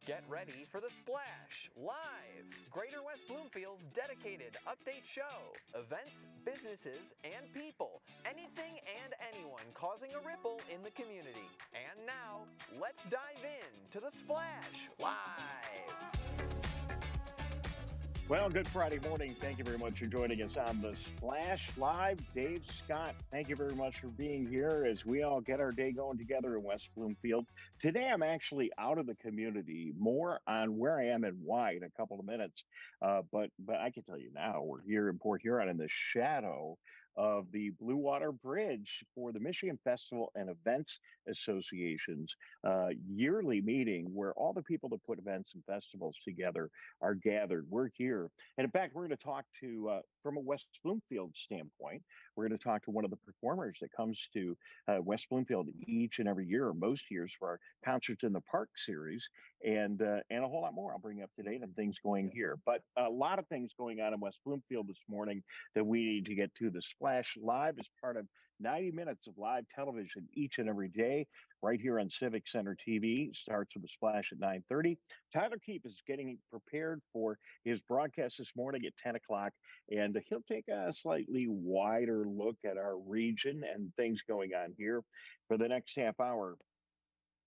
Get ready for The Splash Live, Greater West Bloomfield's dedicated update show. Events, businesses, and people. Anything and anyone causing a ripple in the community. And now, let's dive in to The Splash Live. Well, good Friday morning. Thank you very much for joining us on The Splash Live. Dave Scott, thank you very much for being here as we all get our day going together in West Bloomfield. Today, I'm actually out of the community, more on where I am and why in a couple of minutes. But I can tell you now, we're here in Port Huron in the shadow of the Blue Water Bridge for the Michigan Festival and Events Association's yearly meeting where all the people that put events and festivals together are gathered. We're here. And in fact, we're going to talk to, from a West Bloomfield standpoint, we're going to talk to one of the performers that comes to West Bloomfield each and every year, or most years, for our Concerts in the Park series, and a whole lot more. I'll bring you up to date on things going here. But a lot of things going on in West Bloomfield this morning that we need to get to. The Splash Live is part of 90 minutes of live television each and every day right here on Civic Center TV. Starts with the Splash at 9:30. Tyler Keep is getting prepared for his broadcast this morning at 10 o'clock, and he'll take a slightly wider look at our region and things going on here for the next half hour.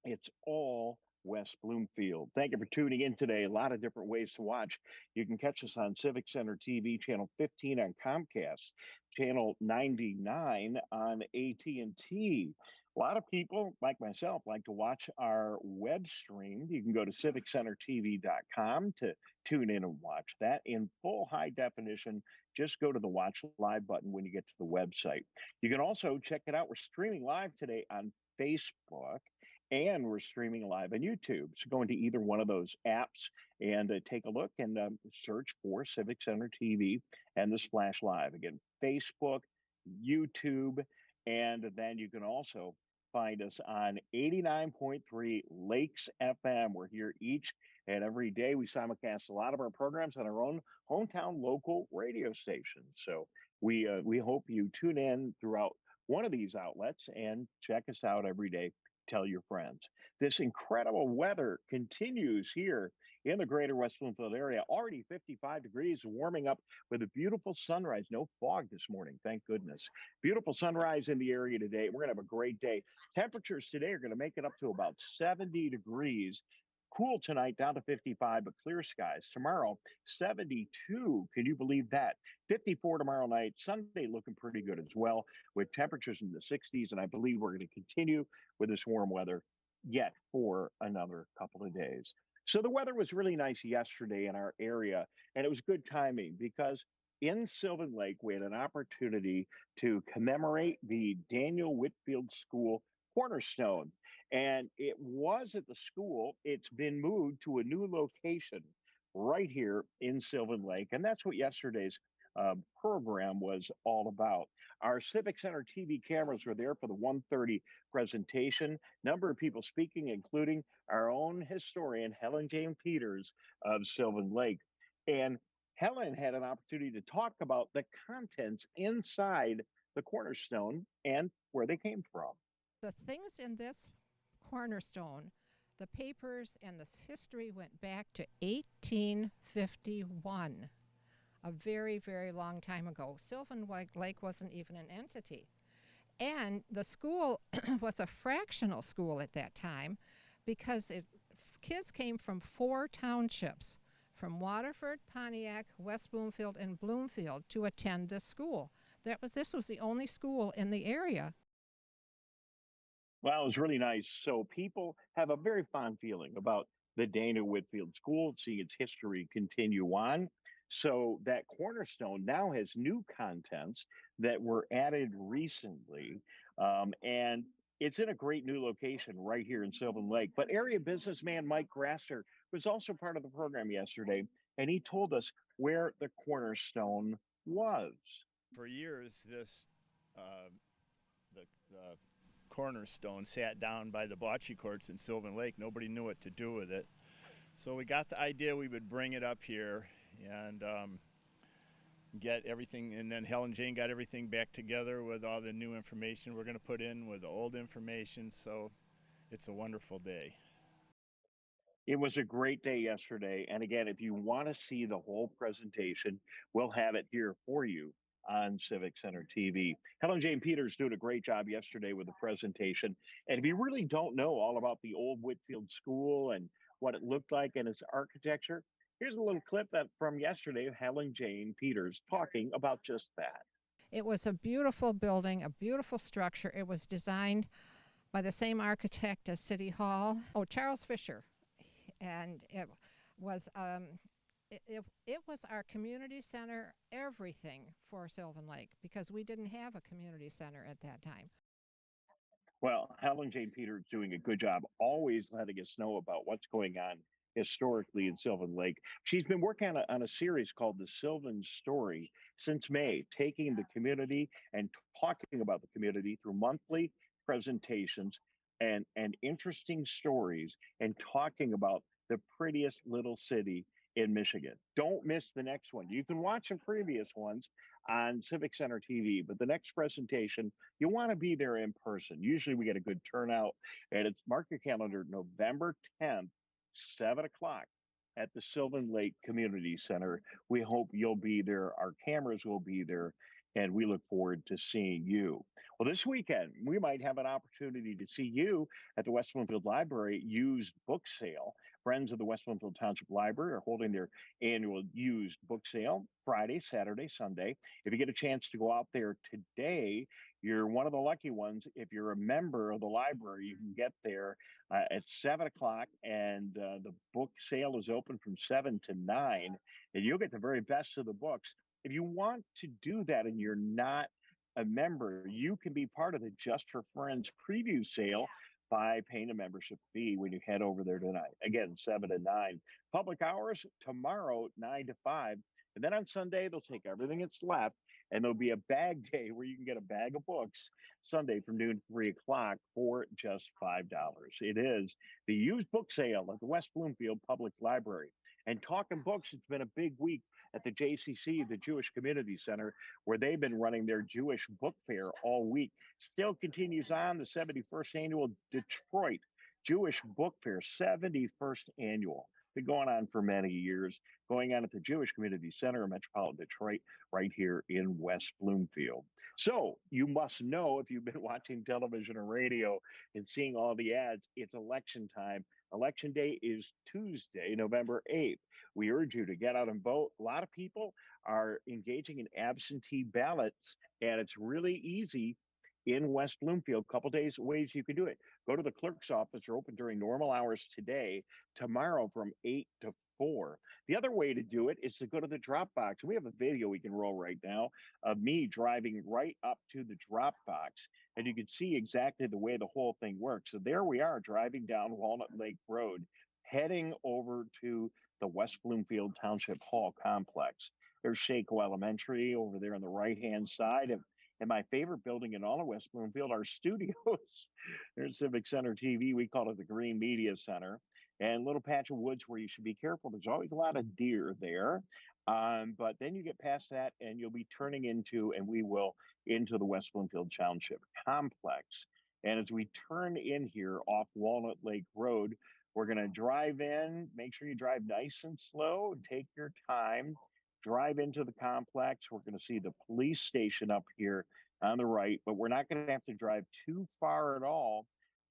It's all West Bloomfield. Thank you for tuning in today. A lot of different ways to watch. You can catch us on Civic Center TV, channel 15 on Comcast, channel 99 on AT&T. A lot of people, like myself, like to watch our web stream. You can go to civiccentertv.com to tune in and watch that in full high definition. Just go to the Watch Live button when you get to the website. You can also check it out. We're streaming live today on Facebook, and we're streaming live on YouTube. So go into either one of those apps and take a look and search for Civic Center TV and the Splash Live. Again, Facebook, YouTube, and then you can also find us on 89.3 Lakes FM. We're here each and every day. We simulcast a lot of our programs on our own hometown local radio station. So we hope you tune in throughout one of these outlets and check us out every day. Tell your friends. This incredible weather continues here in the greater West Bloomfield area. Already 55 degrees, warming up with a beautiful sunrise. No fog this morning, thank goodness. Beautiful sunrise in the area today. We're going to have a great day. Temperatures today are going to make it up to about 70 degrees. Cool tonight, down to 55, but clear skies. Tomorrow, 72. Can you believe that? 54 tomorrow night. Sunday looking pretty good as well, with temperatures in the 60s. And I believe we're going to continue with this warm weather yet for another couple of days. So the weather was really nice yesterday in our area, and it was good timing because in Sylvan Lake, we had an opportunity to commemorate the Daniel Whitfield School cornerstone. And it was at the school. It's been moved to a new location right here in Sylvan Lake. And that's what yesterday's program was all about. Our Civic Center TV cameras were there for the 1:30 presentation. Number of people speaking, including our own historian, Helen Jane Peters of Sylvan Lake. And Helen had an opportunity to talk about the contents inside the cornerstone and where they came from. The things in this cornerstone, the papers and the history went back to 1851, a very, very long time ago. Sylvan Lake wasn't even an entity. And the school was a fractional school at that time because kids came from 4 townships, from Waterford, Pontiac, West Bloomfield, and Bloomfield to attend this school. This was the only school in the area. Well, it was really nice. So people have a very fond feeling about the Daniel Whitfield School, see its history continue on. So that cornerstone now has new contents that were added recently. And it's in a great new location right here in Sylvan Lake. But area businessman Mike Grasser was also part of the program yesterday, and he told us where the cornerstone was. For years, the cornerstone sat down by the bocce courts in Sylvan Lake. Nobody knew what to do with it. So we got the idea we would bring it up here and get everything, and then Helen Jane got everything back together with all the new information we're going to put in with the old information. So it's a wonderful day. It was a great day yesterday. And again, if you want to see the whole presentation, we'll have it here for you on Civic Center TV. Helen Jane Peters doing a great job yesterday with the presentation. And if you really don't know all about the old Whitfield School and what it looked like and its architecture, here's a little clip that from yesterday of Helen Jane Peters talking about just that. It was a beautiful building, a beautiful structure. It was designed by the same architect as City Hall. Oh, Charles Fisher. And was it was our community center, everything for Sylvan Lake, because we didn't have a community center at that time. Well, Helen Jane Peters doing a good job, always letting us know about what's going on historically in Sylvan Lake. She's been working on a series called The Sylvan Story since May, taking the community and talking about the community through monthly presentations and interesting stories and talking about the prettiest little city in Michigan. Don't miss the next one. You can watch the previous ones on Civic Center TV, but the next presentation, you want to be there in person. Usually we get a good turnout, and it's mark your calendar, November 10th, 7 o'clock at the Sylvan Lake Community Center. We hope you'll be there. Our cameras will be there, and we look forward to seeing you. Well, this weekend, we might have an opportunity to see you at the West Bloomfield Library used book sale. Friends of the West Bloomfield Township Library are holding their annual used book sale Friday, Saturday, Sunday. If you get a chance to go out there today, you're one of the lucky ones. If you're a member of the library, you can get there at 7 o'clock, and the book sale is open from 7 to 9, and you'll get the very best of the books. If you want to do that and you're not a member, you can be part of the Just for Friends preview sale by paying a membership fee when you head over there tonight. Again, 7 to 9. Public hours tomorrow, 9 to 5. And then on Sunday, they'll take everything that's left, and there'll be a bag day where you can get a bag of books Sunday from noon to 3 o'clock for just $5. It is the used book sale at the West Bloomfield Public Library. And talking books, it's been a big week at the JCC, the Jewish Community Center, where they've been running their Jewish book fair all week. Still continues on the 71st annual Detroit Jewish Book Fair, 71st annual. Been going on for many years, going on at the Jewish Community Center in Metropolitan Detroit, right here in West Bloomfield. So you must know, if you've been watching television or radio and seeing all the ads, it's election time. Election day is Tuesday, November 8th. We urge you to get out and vote. A lot of people are engaging in absentee ballots, and it's really easy in West Bloomfield. A couple days ways you can do it. Go to the clerk's office. They're open during normal hours today, tomorrow from 8 to 4. The other way to do it is to go to the drop box. We have a video we can roll right now of me driving right up to the drop box, and you can see exactly the way the whole thing works. So there we are, driving down Walnut Lake Road, heading over to the West Bloomfield Township Hall complex. There's Shaco Elementary over there on the right-hand side. And my favorite building in all of West Bloomfield, our studios. There's Civic Center TV. We call it the Green Media Center. And a little patch of woods where you should be careful. There's always a lot of deer there. But then you get past that and you'll be turning into, and we will, into the West Bloomfield Township complex. And as we turn in here off Walnut Lake Road, we're going to drive in. Make sure you drive nice and slow. Take your time. Drive into the complex. We're going to see the police station up here on the right, but we're not going to have to drive too far at all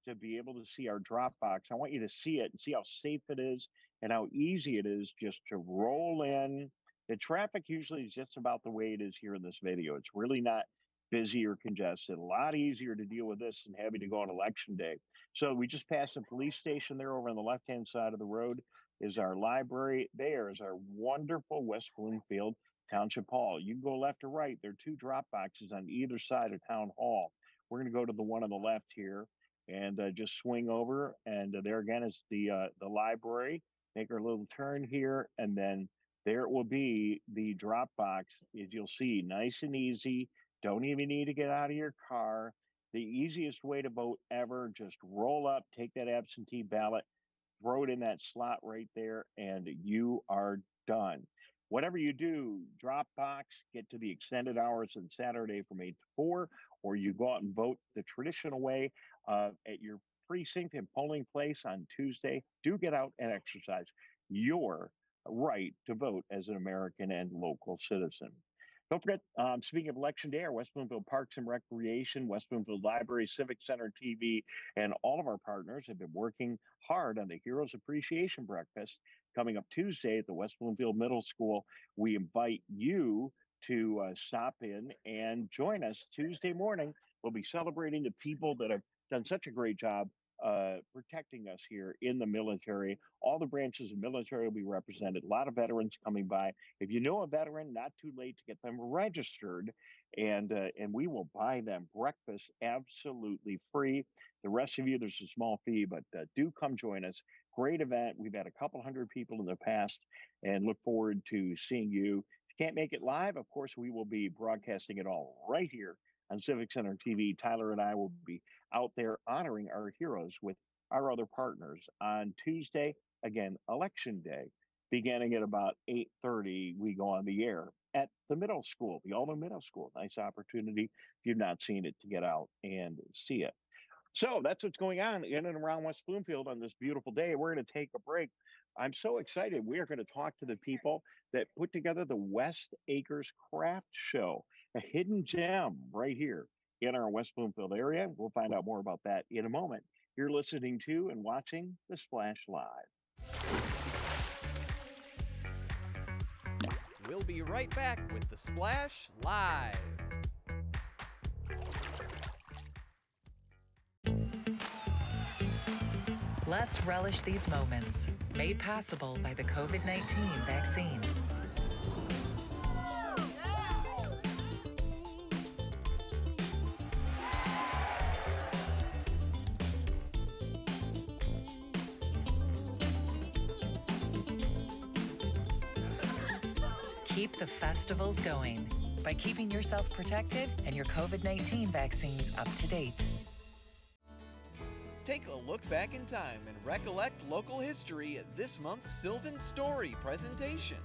to be able to see our drop box. I want you to see it and see how safe it is and how easy it is just to roll in. The traffic usually is just about the way it is here in this video. It's really not busy or congested. A lot easier to deal with this than having to go on election day. So we just passed the police station there over on the left-hand side of the road is our library. There is our wonderful West Bloomfield Township Hall. You can go left or right. There are two drop boxes on either side of Town Hall. We're going to go to the one on the left here and just swing over. And there again is the library. Make our little turn here, and then there it will be, the drop box. As you'll see, nice and easy. Don't even need to get out of your car. The easiest way to vote ever. Just roll up, take that absentee ballot, throw it in that slot right there, and you are done. Whatever you do, drop box, get to the extended hours on Saturday from 8 to 4, or you go out and vote the traditional way at your precinct and polling place on Tuesday. Do get out and exercise your right to vote as an American and local citizen. Don't forget, speaking of Election Day, our West Bloomfield Parks and Recreation, West Bloomfield Library, Civic Center TV, and all of our partners have been working hard on the Heroes Appreciation Breakfast coming up Tuesday at the West Bloomfield Middle School. We invite you to stop in and join us Tuesday morning. We'll be celebrating the people that have done such a great job protecting us here in the military. All the branches of military will be represented. A lot of veterans coming by. If you know a veteran, not too late to get them registered, and we will buy them breakfast absolutely free. The rest of you, there's a small fee, but do come join us. Great event. We've had a couple hundred people in the past, and look forward to seeing you. If you can't make it live, of course, we will be broadcasting it all right here on Civic Center TV. Tyler and I will be out there honoring our heroes with our other partners on Tuesday, again, Election Day, beginning at about 8:30. We go on the air at the middle school, the Alden Middle School. Nice opportunity if you've not seen it to get out and see it. So that's what's going on in and around West Bloomfield on this beautiful day. We're going to take a break. I'm so excited. We are going to talk to the people that put together the West Acres Craft Show, a hidden gem right here in our West Bloomfield area. We'll find out more about that in a moment. You're listening to and watching The Splash Live. We'll be right back with The Splash Live. Let's relish these moments, made possible by the COVID-19 vaccine. Keep the festivals going by keeping yourself protected and your COVID-19 vaccines up to date. Take a look back in time and recollect local history at this month's Sylvan Story presentation.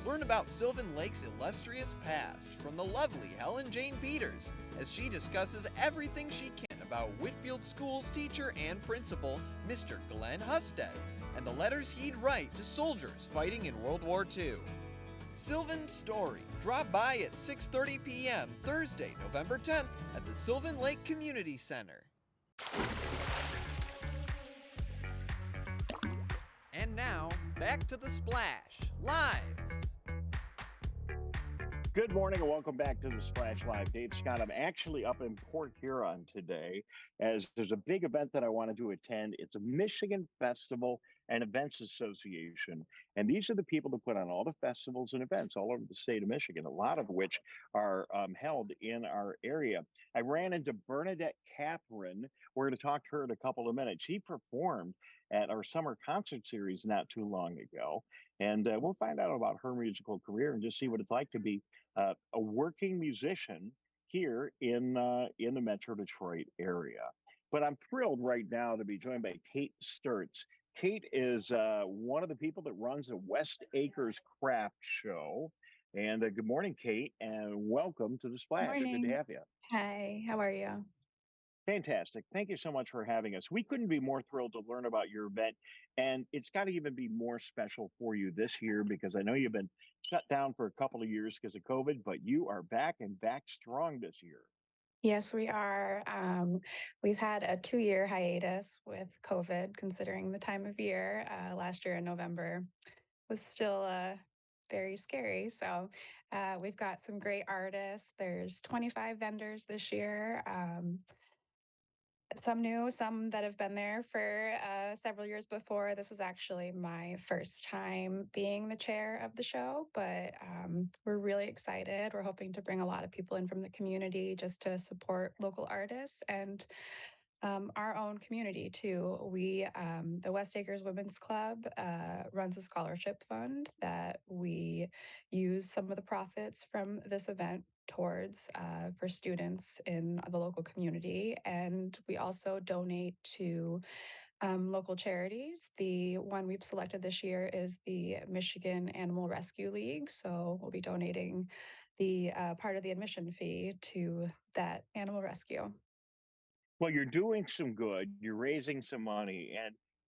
Learn about Sylvan Lake's illustrious past from the lovely Helen Jane Peters as she discusses everything she can about Whitfield School's teacher and principal, Mr. Glenn Husted, and the letters he'd write to soldiers fighting in World War II. Sylvan Story. Drop by at 6:30 p.m. Thursday, November 10th at the Sylvan Lake Community Center. And now, back to The Splash, live. Good morning and welcome back to The Splash Live. Dave Scott, I'm actually up in Port Huron today as there's a big event that I wanted to attend. It's a Michigan Festival and Events Association. And these are the people that put on all the festivals and events all over the state of Michigan, a lot of which are held in our area. I ran into Bernadette Catherine. We're going to talk to her in a couple of minutes. She performed at our summer concert series not too long ago. And we'll find out about her musical career and just see what it's like to be a working musician here in the Metro Detroit area. But I'm thrilled right now to be joined by Kate Stertz. Kate is one of the people that runs the West Acres Craft Show. And good morning, Kate, and welcome to The Splash. Morning. Good to have you. Hi, how are you? Fantastic. Thank you so much for having us. We couldn't be more thrilled to learn about your event. And it's got to even be more special for you this year because I know you've been shut down for a couple of years because of COVID, but you are back and back strong this year. Yes, we are. We've had a 2-year hiatus with COVID, considering the time of year. Last year in November was still very scary. So we've got some great artists. There's 25 vendors this year. Some new, some that have been there for several years before. This is actually my first time being the chair of the show, but we're really excited. We're hoping to bring a lot of people in from the community just to support local artists and our own community too. The West Acres Women's Club runs a scholarship fund that we use some of the profits from this event towards for students in the local community. And we also donate to local charities. The one we've selected this year is the Michigan Animal Rescue League. So we'll be donating the part of the admission fee to that animal rescue. Well, you're doing some good. You're raising some money,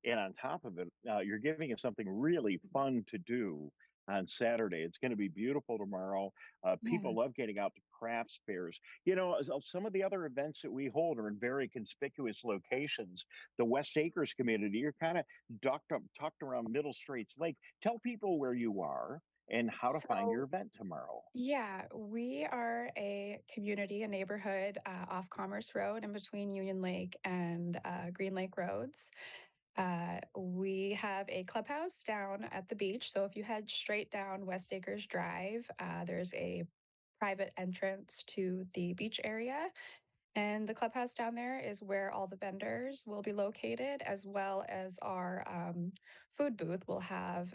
and on top of it, you're giving us something really fun to do on Saturday. It's going to be beautiful tomorrow. Yeah. People love getting out to crafts fairs. You know, some of the other events that we hold are in very conspicuous locations. The West Acres community, you're kind of ducked up, tucked around Middle Straits Lake. Tell people where you are and how to find your So, event tomorrow. yeah, we are a community, a neighborhood off Commerce Road in between Union Lake and Green Lake Roads. We have a clubhouse down at the beach. So if you head straight down West Acres Drive, there's a private entrance to the beach area. And the clubhouse down there is where all the vendors will be located, as well as our food booth. We'll have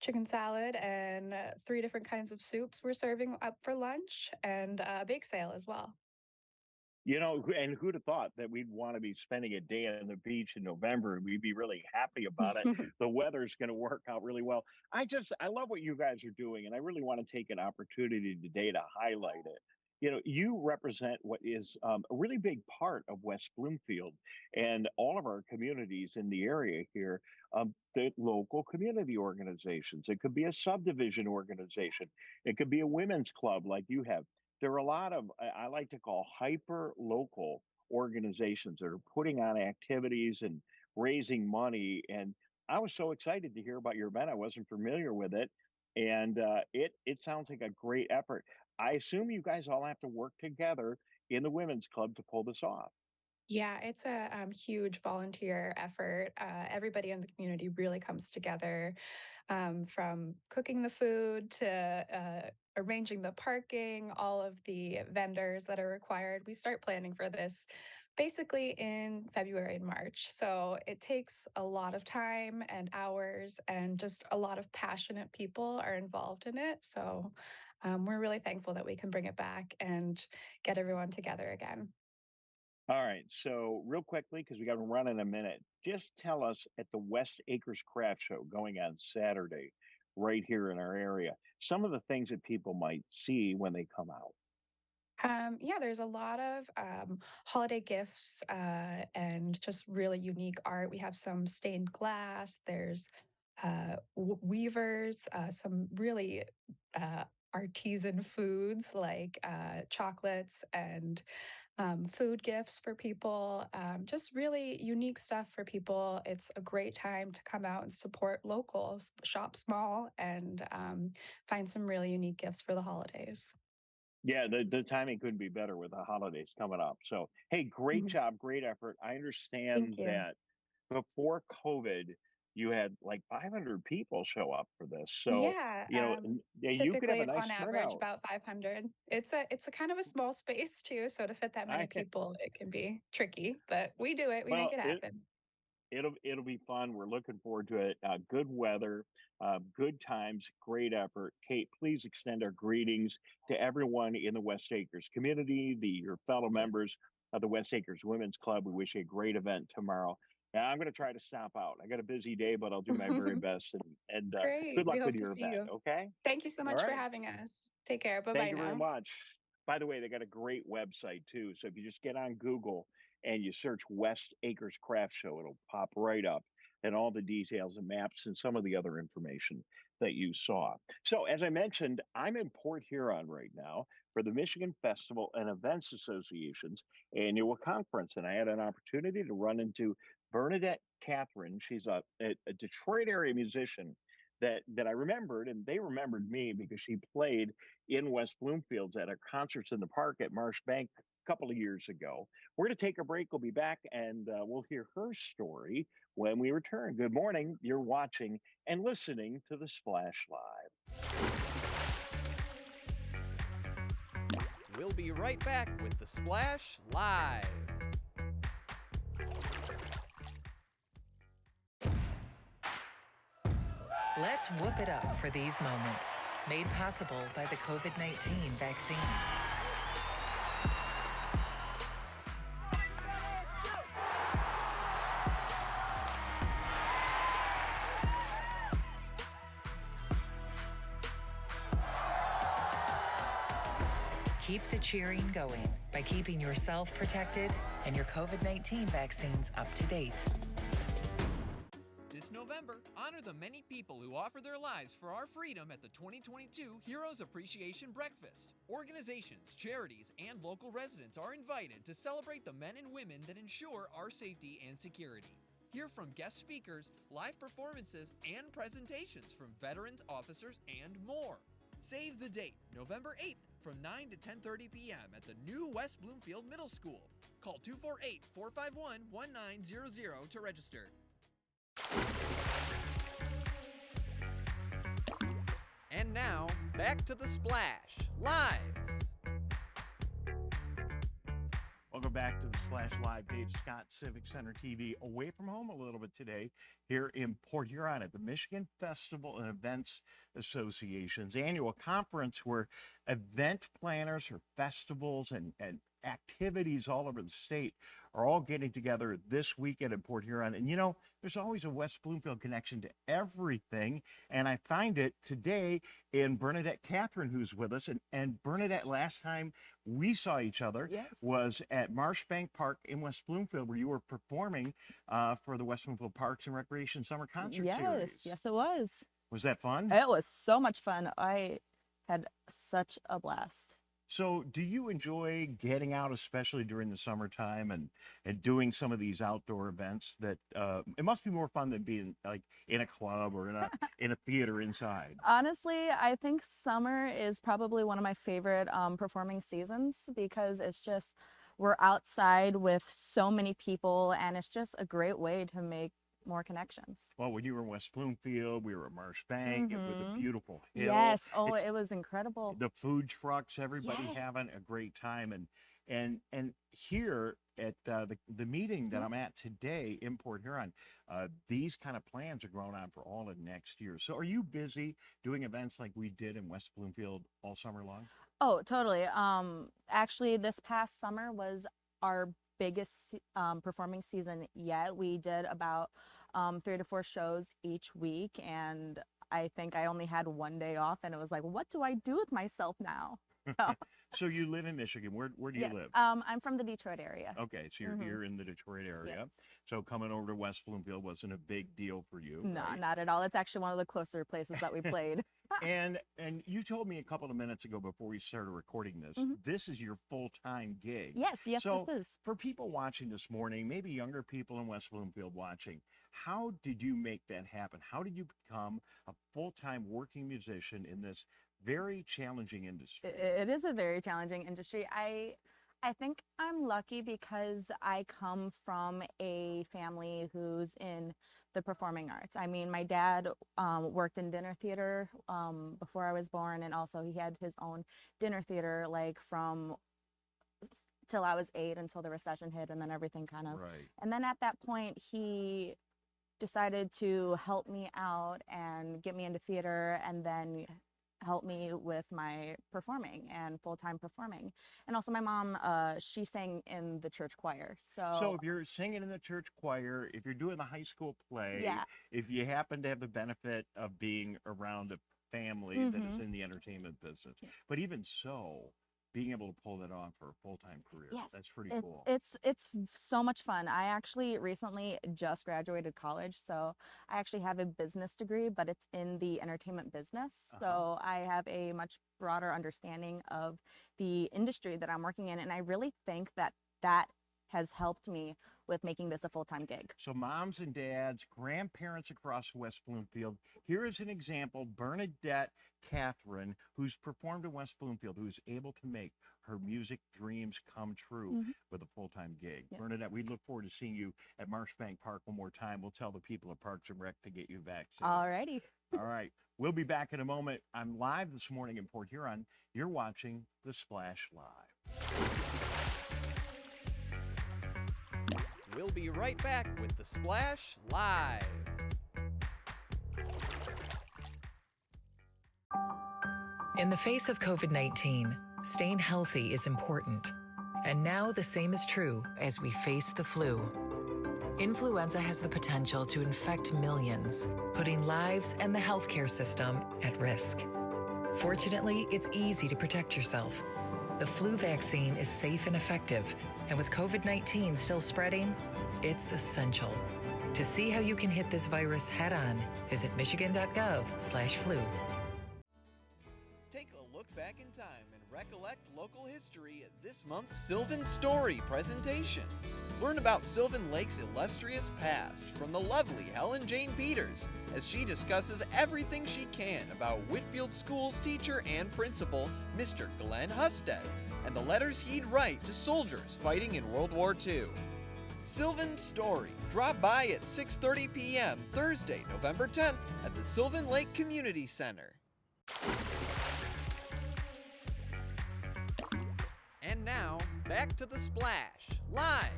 chicken salad and three different kinds of soups we're serving up for lunch, and a bake sale as well. You know, and who'd have thought that we'd want to be spending a day on the beach in November and we'd be really happy about it. The weather's going to work out really well. I love what you guys are doing, and I really want to take an opportunity today to highlight it. You know, you represent what is a really big part of West Bloomfield and all of our communities in the area here. The local community organizations. It could be a subdivision organization. It could be a women's club like you have. There are a lot of I like to call hyper local organizations that are putting on activities and raising money. And I was so excited to hear about your event. I wasn't familiar with it, and it sounds like a great effort. I assume you guys all have to work together in the women's club to pull this off. Yeah, it's a huge volunteer effort. Everybody in the community really comes together, from cooking the food to arranging the parking, all of the vendors that are required. We start planning for this basically in February and March. So it takes a lot of time and hours, and just a lot of passionate people are involved in it. So we're really thankful that we can bring it back and get everyone together again. All right. So, real quickly, because we got to run in a minute, just tell us at the West Acres Craft Show going on Saturday, right here in our area, some of the things that people might see when they come out. Yeah, there's a lot of holiday gifts and just really unique art. We have some stained glass. There's weavers, some really artisan foods like chocolates and food gifts for people. Just really unique stuff for people. It's a great time to come out and support locals, shop small, and find some really unique gifts for the holidays. Yeah, the timing couldn't be better with the holidays coming up. So, hey, great Mhm. job, great effort. I Thank understand you. that before COVID, you had like 500 people show up for this. So, Yeah, yeah, you could have a typically nice on average turnout. about 500. It's a kind of a small space too, so to fit that many I can, people, it can be tricky, but we do it. We make well, it happen. it'll be fun. We're looking forward to it. Good weather, good times, great effort. Kate, please extend our greetings to everyone in the West Acres community, your fellow members of the West Acres Women's Club. We wish you a great event tomorrow. And I'm going to try to stop out. I got a busy day, but I'll do my very best. And Great. good We luck with hope to your see event. you. Okay. Thank you so All much for right. having us. Take care. Bye Thank bye you very now. much. By the way, they got a great website too. So if you just get on Google and you search West Acres Craft Show, it'll pop right up and all the details and maps and some of the other information that you saw. So as I mentioned, I'm in Port Huron right now for the Michigan Festival and Events Association's annual conference. And I had an opportunity to run into Bernadette Catherine. She's a Detroit area musician that I remembered, and they remembered me because she played in West Bloomfields at our concerts in the park at Marsh Bank a couple of years ago. We're going to take a break. We'll be back and we'll hear her story when we return. Good morning. You're watching and listening to the Splash Live. We'll be right back with the Splash Live. Let's whoop it up for these moments. Made possible by the COVID-19 vaccine. Keep the cheering going by keeping yourself protected and your COVID-19 vaccines up to date. This November, honor the many people who offer their lives for our freedom at the 2022 Heroes Appreciation Breakfast. Organizations, charities, and local residents are invited to celebrate the men and women that ensure our safety and security. Hear from guest speakers, live performances, and presentations from veterans, officers, and more. Save the date, November 8th, from 9 to 10:30 p.m. at the new West Bloomfield Middle School. Call 248-451-1900 to register. And now, back to The Splash, live. Welcome back to the Splash Live. Dave Scott, Civic Center TV. Away from home a little bit today here in Port Huron at the Michigan Festival and Events Association's annual conference, where event planners for festivals and activities all over the state are all getting together this weekend in Port Huron. And you know, there's always a West Bloomfield connection to everything. And I find it today in Bernadette Catherine, who's with us. And Bernadette, last time we saw each other was at Marshbank Park in West Bloomfield, where you were performing for the West Bloomfield Parks and Recreation Summer Concert Series. Yes, it was. Was that fun? It was so much fun. I had such a blast. So do you enjoy getting out, especially during the summertime, and doing some of these outdoor events that it must be more fun than being like in a club or in a theater inside? Honestly, I think summer is probably one of my favorite performing seasons, because it's just, we're outside with so many people, and it's just a great way to make more connections. Well, when you were in West Bloomfield, we were at Marshbank with a beautiful hill. Yes. Oh, it was incredible. The food trucks, everybody having a great time. And here at the meeting that I'm at today in Port Huron, these kind of plans are going on for all of next year. So are you busy doing events like we did in West Bloomfield all summer long? Oh, totally. Actually, this past summer was our biggest performing season yet. We did about 3 to 4 shows each week, and I think I only had one day off, and it was like, what do I do with myself now? So, so you live in Michigan. Where do you live? I'm from the Detroit area. Okay, so you're here in the Detroit area. Yes. So coming over to West Bloomfield wasn't a big deal for you. No, right? not at all. It's actually one of the closer places that we played. And you told me a couple of minutes ago before we started recording this, this is your full-time gig. Yes, so this is. For people watching this morning, maybe younger people in West Bloomfield watching, how did you make that happen? How did you become a full-time working musician in this very challenging industry? It is a very challenging industry. I think I'm lucky because I come from a family who's in the performing arts. I mean, my dad worked in dinner theater before I was born, and also he had his own dinner theater like from till I was 8 until the recession hit, and then everything kind of. Right. And then at that point, he decided to help me out and get me into theater, and then help me with my performing and full-time performing. And also my mom, she sang in the church choir. So if you're singing in the church choir, if you're doing the high school play, if you happen to have the benefit of being around a family that is in the entertainment business, but even so, being able to pull that off for a full-time career, that's pretty cool. It's so much fun. I actually recently just graduated college, so I actually have a business degree, but it's in the entertainment business. So I have a much broader understanding of the industry that I'm working in, and I really think that has helped me with making this a full-time gig. So moms and dads, grandparents across West Bloomfield, here is an example, Bernadette Catherine, who's performed in West Bloomfield, who's able to make her music dreams come true with a full-time gig. Bernadette, we look forward to seeing you at Marshbank Park one more time. We'll tell the people at Parks and Rec to get you back soon. All righty. All right. We'll be back in a moment. I'm live this morning in Port Huron. You're watching The Splash Live. We'll be right back with The Splash Live. In the face of COVID-19, staying healthy is important. And now the same is true as we face the flu. Influenza has the potential to infect millions, putting lives and the healthcare system at risk. Fortunately, it's easy to protect yourself. The flu vaccine is safe and effective, and with COVID-19 still spreading, it's essential. To see how you can hit this virus head on, visit michigan.gov/flu. Take a look back in time and recollect local history at this month's Sylvan Story presentation. Learn about Sylvan Lake's illustrious past from the lovely Helen Jane Peters as she discusses everything she can about Whitfield School's teacher and principal, Mr. Glenn Husted, and the letters he'd write to soldiers fighting in World War II. Sylvan Story. Drop by at 6:30 p.m. Thursday, November 10th at the Sylvan Lake Community Center. And now, back to The Splash, live.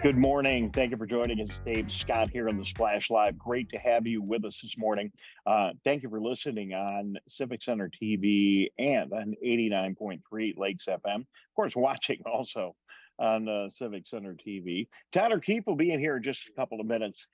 Good morning. Thank you for joining us. Dave Scott here on the Splash Live. Great to have you with us this morning. Thank you for listening on Civic Center TV and on 89.3 Lakes FM. Of course, watching also on Civic Center TV. Tyler Keefe will be in here in just a couple of minutes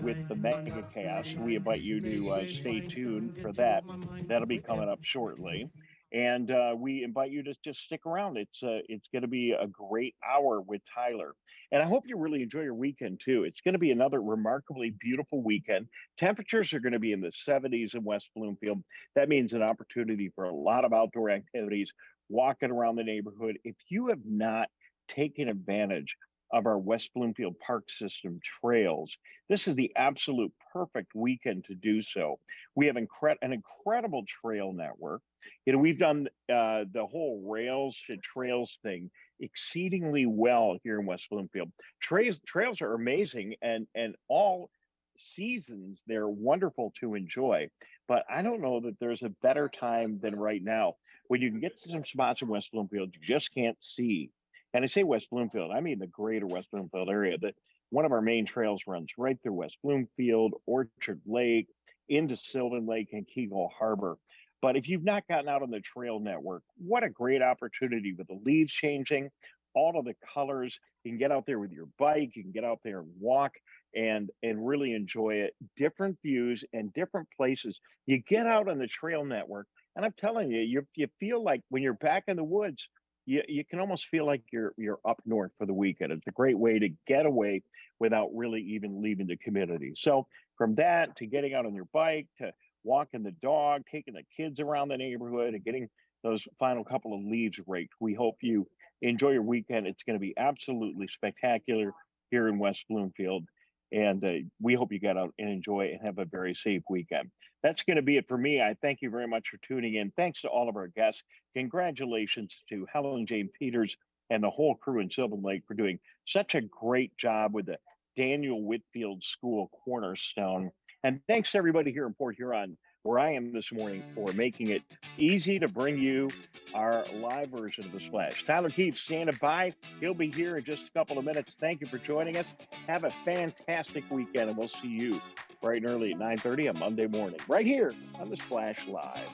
with the MegaCast. We invite you to stay tuned for that. That'll be coming up shortly. And we invite you to just stick around. It's going to be a great hour with Tyler. And I hope you really enjoy your weekend, too. It's going to be another remarkably beautiful weekend. Temperatures are going to be in the 70s in West Bloomfield. That means an opportunity for a lot of outdoor activities, walking around the neighborhood. If you have not taken advantage of our West Bloomfield Park System trails, this is the absolute perfect weekend to do so. We have an incredible trail network. We've done the whole rails to trails thing exceedingly well here in West Bloomfield. Trails are amazing, and all seasons they're wonderful to enjoy. But I don't know that there's a better time than right now when you can get to some spots in West Bloomfield you just can't see. And I say West Bloomfield, I mean the greater West Bloomfield area. That one of our main trails runs right through West Bloomfield, Orchard Lake, into Sylvan Lake and Kegel Harbor. But if you've not gotten out on the trail network, what a great opportunity with the leaves changing, all of the colors. You can get out there with your bike, you can get out there and walk and really enjoy it. Different views and different places. You get out on the trail network, and I'm telling you, you feel like when you're back in the woods, you can almost feel like you're up north for the weekend. It's a great way to get away without really even leaving the community. So from that to getting out on your bike to walking the dog, taking the kids around the neighborhood and getting those final couple of leaves raked, we hope you enjoy your weekend. It's going to be absolutely spectacular here in West Bloomfield. And we hope you get out and enjoy and have a very safe weekend. That's going to be it for me. I thank you very much for tuning in. Thanks to all of our guests. Congratulations to Helen Jane Peters and the whole crew in Sylvan Lake for doing such a great job with the Daniel Whitfield School Cornerstone. And thanks to everybody here in Port Huron, where I am this morning, for making it easy to bring you our live version of The Splash. Tyler Keefe standing by. He'll be here in just a couple of minutes. Thank you for joining us. Have a fantastic weekend, and we'll see you bright and early at 9:30 on Monday morning, right here on The Splash Live.